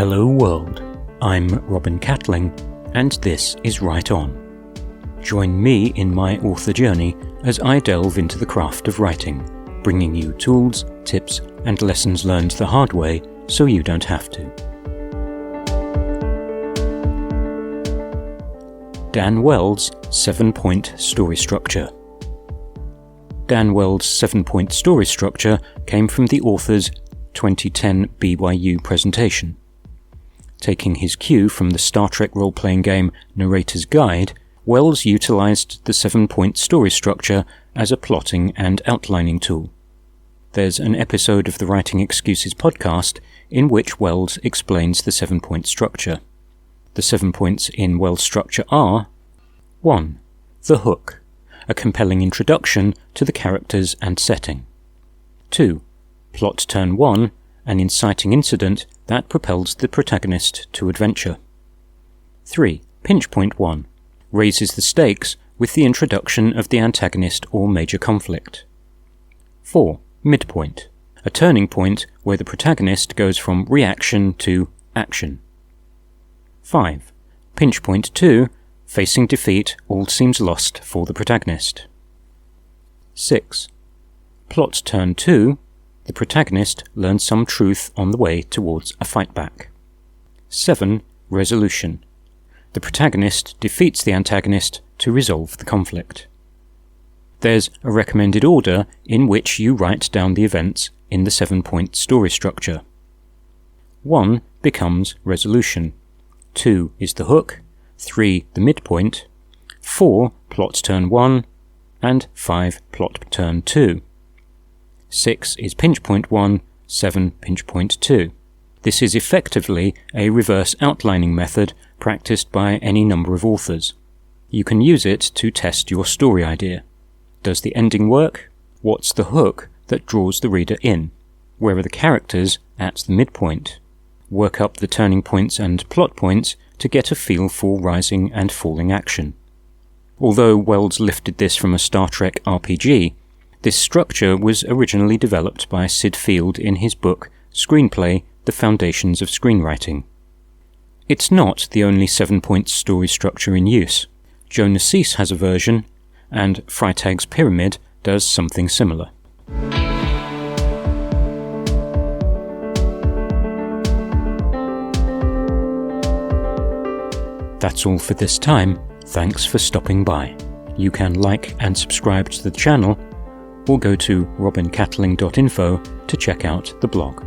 Hello world, I'm Robin Catling, and this is Write On. Join me in my author journey as I delve into the craft of writing, bringing you tools, tips, and lessons learned the hard way so you don't have to. Dan Wells' 7-point story structure. Dan Wells' 7-point story structure came from the author's 2010 BYU presentation. Taking his cue from the Star Trek Roleplaying game Narrator's Guide, Wells utilised the 7-point story structure as a plotting and outlining tool. There's an episode of the Writing Excuses podcast in which Wells explains the 7-point structure. The 7 points in Wells' structure are: 1. The hook, a compelling introduction to the characters and setting. 2. Plot turn 1, an inciting incident that propels the protagonist to adventure. 3. Pinch point 1, raises the stakes with the introduction of the antagonist or major conflict. 4. Midpoint, a turning point where the protagonist goes from reaction to action. 5. Pinch point 2, facing defeat, all seems lost for the protagonist. 6. Plot turn 2, the protagonist learns some truth on the way towards a fight back. 7. Resolution, the protagonist defeats the antagonist to resolve the conflict. There's a recommended order in which you write down the events in the 7-point story structure. 1 becomes resolution, 2 is the hook, 3 the midpoint, 4 plot turn 1, and 5 plot turn 2. 6 is pinch point 1, 7 pinch point 2. This is effectively a reverse outlining method practiced by any number of authors. You can use it to test your story idea. Does the ending work? What's the hook that draws the reader in? Where are the characters at the midpoint? Work up the turning points and plot points to get a feel for rising and falling action. Although Wells lifted this from a Star Trek RPG, this structure was originally developed by Sid Field in his book Screenplay: The Foundations of Screenwriting. It's not the only 7-point story structure in use. Joe Nassis has a version, and Freytag's Pyramid does something similar. That's all for this time. Thanks for stopping by. You can like and subscribe to the channel, or go to robincatling.info to check out the blog.